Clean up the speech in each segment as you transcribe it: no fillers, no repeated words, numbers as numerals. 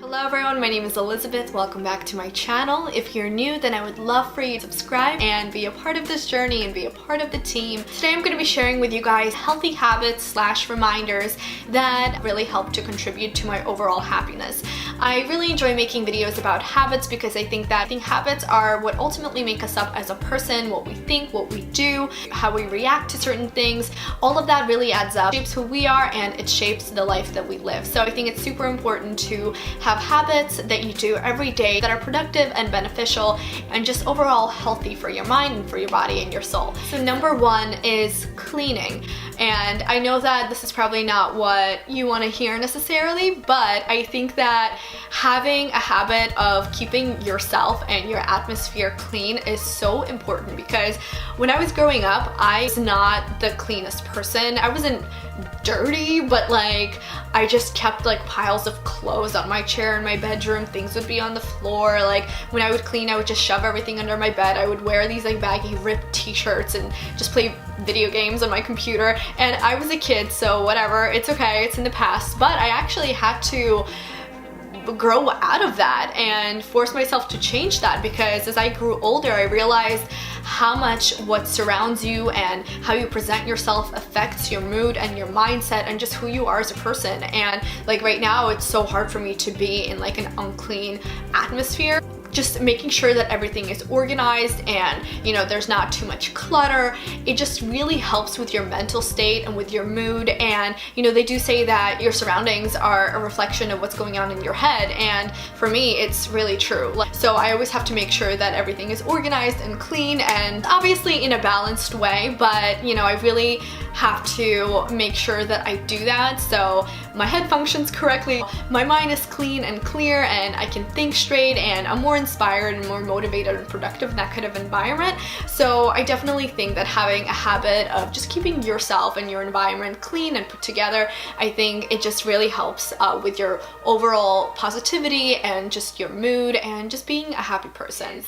Hello everyone, my name is Elizabeth. Welcome back to my channel. If you're new, then I would love for you to subscribe and be a part of this journey and be a part of the team. Today I'm going to be sharing with you guys healthy habits / reminders that really help to contribute to my overall happiness. I really enjoy making videos about habits because I think that habits are what ultimately make us up as a person, what we think, what we do, how we react to certain things. All of that really adds up, shapes who we are, and it shapes the life that we live. So I think it's super important to have habits that you do every day that are productive and beneficial and just overall healthy for your mind and for your body and your soul. So number one is cleaning. And I know that this is probably not what you want to hear necessarily, but I think that having a habit of keeping yourself and your atmosphere clean is so important, because when I was growing up, I was not the cleanest person. I wasn't dirty, but like I just kept like piles of clothes on my chair in my bedroom. Things would be on the floor. Like when I would clean, I would just shove everything under my bed. I would wear these like baggy ripped t-shirts and just play video games on my computer. And I was a kid, so whatever, it's okay, it's in the past. But I actually had to grow out of that and force myself to change that, because as I grew older, I realized how much what surrounds you and how you present yourself affects your mood and your mindset and just who you are as a person. And like right now, it's so hard for me to be in like an unclean atmosphere. Just making sure that everything is organized and, you know, there's not too much clutter. It just really helps with your mental state and with your mood. And, you know, they do say that your surroundings are a reflection of what's going on in your head. And for me, it's really true. So I always have to make sure that everything is organized and clean, and obviously in a balanced way. But, you know, I really have to make sure that I do that so my head functions correctly, my mind is clean and clear, and I can think straight, and I'm more inspired and more motivated and productive in that kind of environment. So I definitely think that having a habit of just keeping yourself and your environment clean and put together, I think it just really helps with your overall positivity and just your mood and just being a happy person.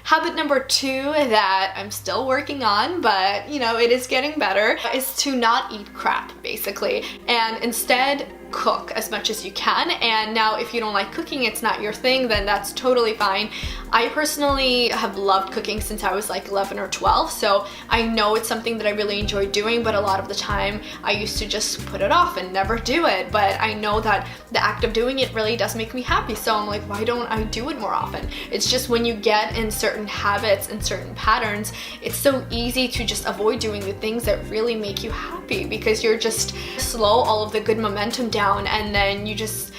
Habit number two that I'm still working on, but you know, it is getting better, is to not eat crap, basically, and instead cook as much as you can. And now if you don't like cooking, it's not your thing, then that's totally fine. I personally have loved cooking since I was like 11 or 12, so I know it's something that I really enjoy doing, but a lot of the time I used to just put it off and never do it. But I know that the act of doing it really does make me happy, so I'm like, why don't I do it more often? It's just when you get in certain habits and certain patterns, it's so easy to just avoid doing the things that really make you happy, because you're just slow all of the good momentum down, and then you just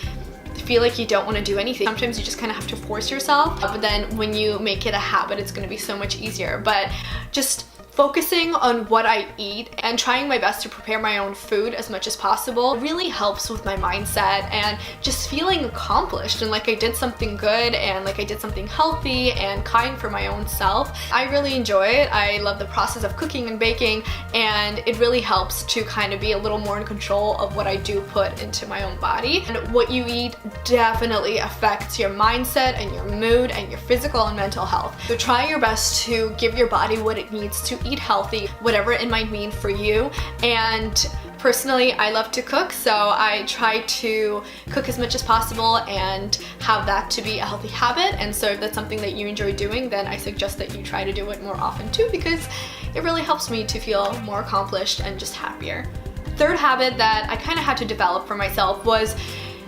feel like you don't want to do anything. Sometimes you just kind of have to force yourself, but then when you make it a habit, it's going to be so much easier. But just focusing on what I eat and trying my best to prepare my own food as much as possible really helps with my mindset and just feeling accomplished and like I did something good and like I did something healthy and kind for my own self. I really enjoy it. I love the process of cooking and baking, and it really helps to kind of be a little more in control of what I do put into my own body. And what you eat definitely affects your mindset and your mood and your physical and mental health. So try your best to give your body what it needs to eat healthy, whatever it might mean for you. And personally, I love to cook, so I try to cook as much as possible and have that to be a healthy habit. And so if that's something that you enjoy doing, then I suggest that you try to do it more often too, because it really helps me to feel more accomplished and just happier. Third habit that I kind of had to develop for myself was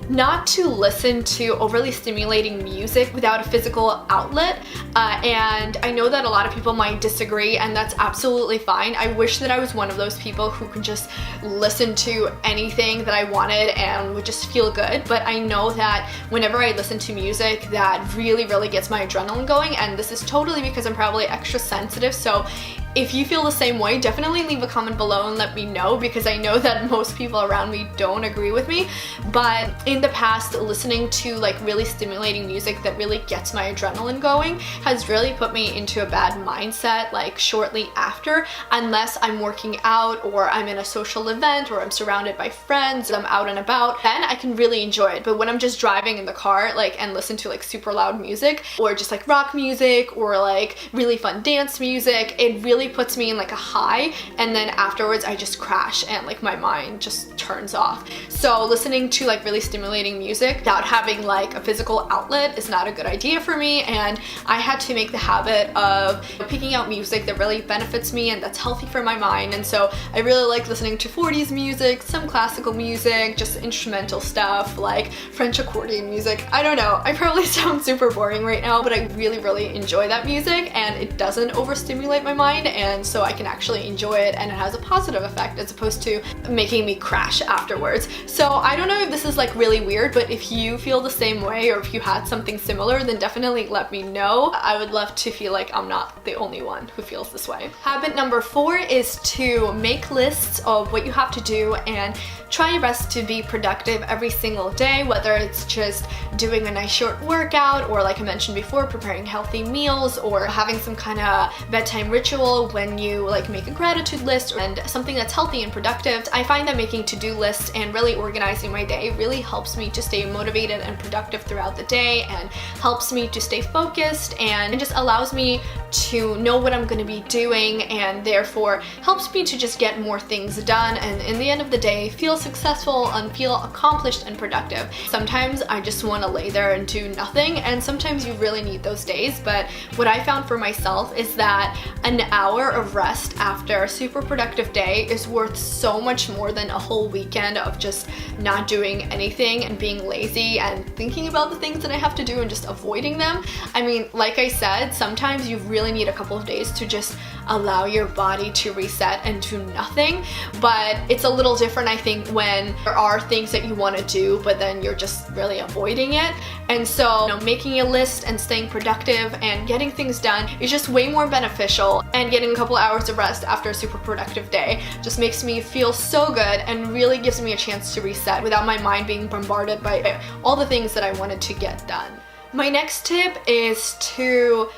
not to listen to overly stimulating music without a physical outlet. And I know that a lot of people might disagree, and that's absolutely fine. I wish that I was one of those people who could just listen to anything that I wanted and would just feel good. But I know that whenever I listen to music, that really gets my adrenaline going. And this is totally because I'm probably extra sensitive. So if you feel the same way, definitely leave a comment below and let me know, because I know that most people around me don't agree with me. But in the past, listening to like really stimulating music that really gets my adrenaline going has really put me into a bad mindset like shortly after, unless I'm working out or I'm in a social event or I'm surrounded by friends, I'm out and about, then I can really enjoy it. But when I'm just driving in the car like and listen to like super loud music or just like rock music or like really fun dance music, it really really puts me in like a high, and then afterwards I just crash and like my mind just turns off. So listening to like really stimulating music without having like a physical outlet is not a good idea for me, and I had to make the habit of picking out music that really benefits me and that's healthy for my mind. And so I really like listening to 40s music, some classical music, just instrumental stuff like French accordion music. I don't know, I probably sound super boring right now, but I really enjoy that music, and it doesn't overstimulate my mind, and so I can actually enjoy it, and it has a positive effect as opposed to making me crash afterwards. So I don't know if this is like really weird, but if you feel the same way or if you had something similar, then definitely let me know. I would love to feel like I'm not the only one who feels this way. Habit number 4 is to make lists of what you have to do and try your best to be productive every single day, whether it's just doing a nice short workout, or like I mentioned before, preparing healthy meals, or having some kind of bedtime ritual when you like make a gratitude list and something that's healthy and productive. I find that making to-do lists and really organizing my day really helps me to stay motivated and productive throughout the day, and helps me to stay focused, and it just allows me to know what I'm going to be doing, and therefore helps me to just get more things done, and in the end of the day feel successful and feel accomplished and productive. Sometimes I just want to lay there and do nothing, and sometimes you really need those days, but what I found for myself is that an hour of rest after a super productive day is worth so much more than a whole weekend of just not doing anything and being lazy and thinking about the things that I have to do and just avoiding them. I mean, like I said, sometimes you really need a couple of days to just allow your body to reset and do nothing, but it's a little different, I think, when there are things that you want to do but then you're just really avoiding it. And so, making a list and staying productive and getting things done is just way more beneficial, and getting a couple hours of rest after a super productive day just makes me feel so good and really gives me a chance to reset without my mind being bombarded by all the things that I wanted to get done. My next tip is to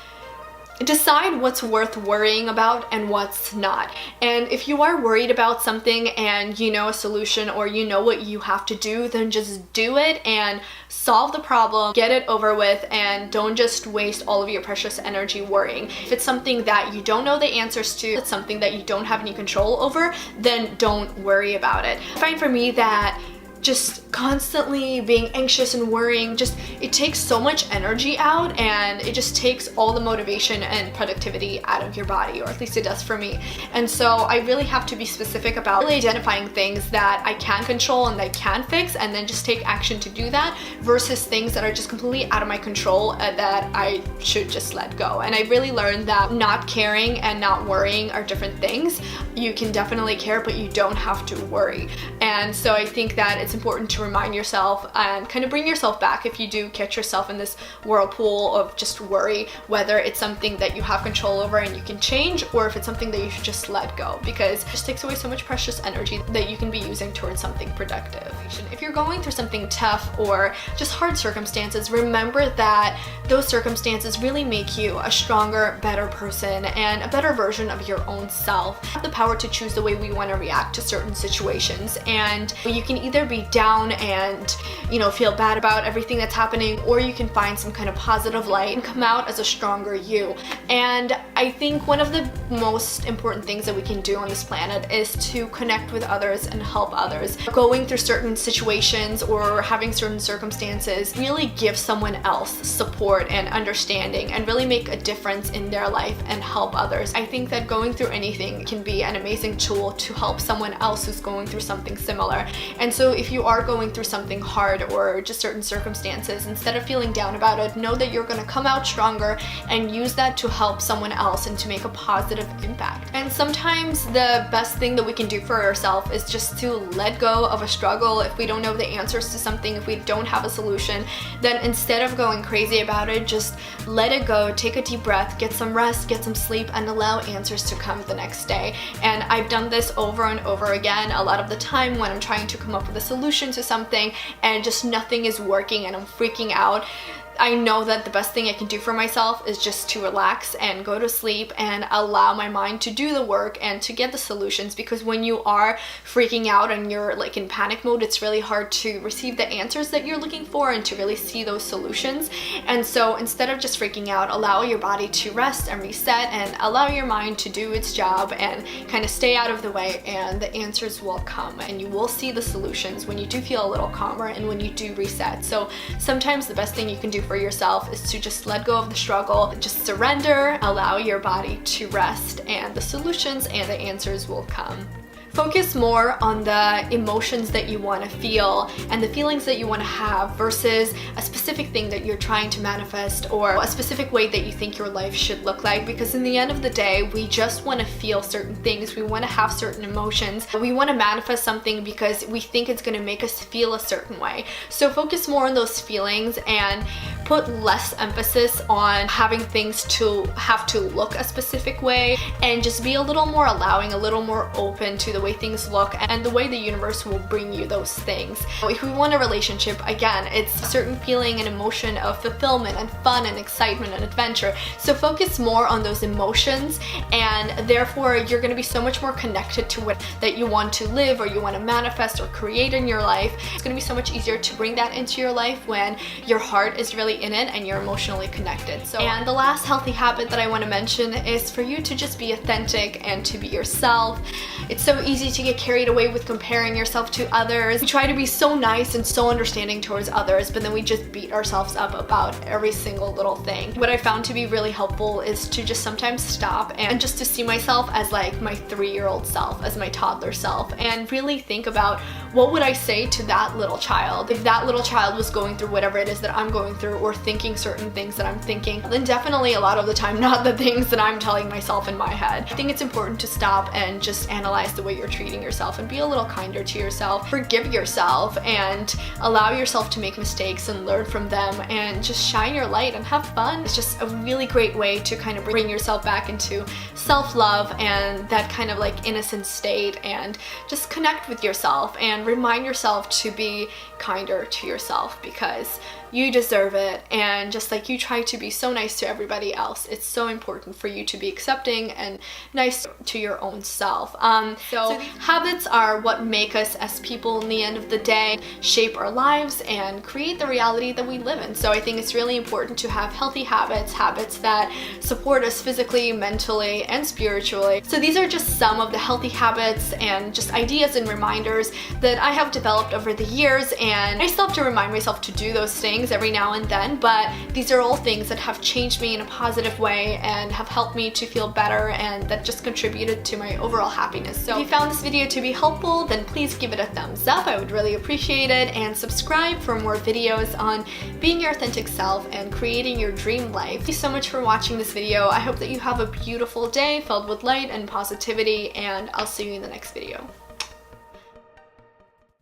decide what's worth worrying about and what's not. And if you are worried about something and you know a solution, or you know what you have to do, then just do it and solve the problem, get it over with, and don't just waste all of your precious energy worrying. If it's something that you don't know the answers to, it's something that you don't have any control over, then don't worry about it. I find for me that just constantly being anxious and worrying, it takes so much energy out, and it just takes all the motivation and productivity out of your body, or at least it does for me. And so I really have to be specific about really identifying things that I can control and that I can fix, and then just take action to do that, versus things that are just completely out of my control that I should just let go. And I really learned that not caring and not worrying are different things. You can definitely care, but you don't have to worry. And so I think that it's important to remind yourself and kind of bring yourself back if you do catch yourself in this whirlpool of just worry, whether it's something that you have control over and you can change, or if it's something that you should just let go, because it just takes away so much precious energy that you can be using towards something productive. If you're going through something tough or just hard circumstances, remember that those circumstances really make you a stronger, better person and a better version of your own self. We have the power to choose the way we want to react to certain situations, and you can either be down and feel bad about everything that's happening, or you can find some kind of positive light and come out as a stronger you. And I think one of the most important things that we can do on this planet is to connect with others and help others. Going through certain situations or having certain circumstances really give someone else support and understanding, and really make a difference in their life and help others. I think that going through anything can be an amazing tool to help someone else who's going through something similar. And so if you are going through something hard or just certain circumstances, instead of feeling down about it, know that you're going to come out stronger and use that to help someone else and to make a positive impact. And sometimes the best thing that we can do for ourselves is just to let go of a struggle. If we don't know the answers to something, if we don't have a solution, then instead of going crazy about it, just let it go, take a deep breath, get some rest, get some sleep, and allow answers to come the next day. And I've done this over and over again a lot of the time when I'm trying to come up with a solution to something and just nothing is working and I'm freaking out. I know that the best thing I can do for myself is just to relax and go to sleep and allow my mind to do the work and to get the solutions, because when you are freaking out and you're like in panic mode, it's really hard to receive the answers that you're looking for and to really see those solutions. And so instead of just freaking out, allow your body to rest and reset and allow your mind to do its job and kind of stay out of the way, and the answers will come and you will see the solutions when you do feel a little calmer and when you do reset. So sometimes the best thing you can do for yourself is to just let go of the struggle, just surrender, allow your body to rest, and the solutions and the answers will come. Focus more on the emotions that you want to feel and the feelings that you want to have versus a specific thing that you're trying to manifest or a specific way that you think your life should look like, because in the end of the day, we just want to feel certain things. We want to have certain emotions. We want to manifest something because we think it's going to make us feel a certain way. So focus more on those feelings and put less emphasis on having things to have to look a specific way, and just be a little more allowing, a little more open to the way things look and the way the universe will bring you those things. If we want a relationship, again, it's a certain feeling and emotion of fulfillment and fun and excitement and adventure. So focus more on those emotions, and therefore you're going to be so much more connected to what that you want to live or you want to manifest or create in your life. It's going to be so much easier to bring that into your life when your heart is really in it and you're emotionally connected. So, and the last healthy habit that I want to mention is for you to just be authentic and to be yourself. It's so easy to get carried away with comparing yourself to others. We try to be so nice and so understanding towards others, but then we just beat ourselves up about every single little thing. What I found to be really helpful is to just sometimes stop and just to see myself as like my 3-year-old self, as my toddler self, and really think about what would I say to that little child if that little child was going through whatever it is that I'm going through or thinking certain things that I'm thinking. Then definitely a lot of the time not the things that I'm telling myself in my head. I think it's important to stop and just analyze the way you're treating yourself and be a little kinder to yourself. Forgive yourself and allow yourself to make mistakes and learn from them and just shine your light and have fun. It's just a really great way to kind of bring yourself back into self-love and that kind of like innocent state, and just connect with yourself and remind yourself to be kinder to yourself, because you deserve it. And just like you try to be so nice to everybody else, it's so important for you to be accepting and nice to your own self. So habits are what make us as people in the end of the day, shape our lives and create the reality that we live in. So I think it's really important to have healthy habits, habits that support us physically, mentally, and spiritually. So these are just some of the healthy habits and just ideas and reminders that I have developed over the years, and I still have to remind myself to do those things every now and then, but these are all things that have changed me in a positive way and have helped me to feel better, and that just contributed to my overall happiness. So if you found this video to be helpful, then please give it a thumbs up. I would really appreciate it, and subscribe for more videos on being your authentic self and creating your dream life. Thank you so much for watching this video. I hope that you have a beautiful day filled with light and positivity, and I'll see you in the next video.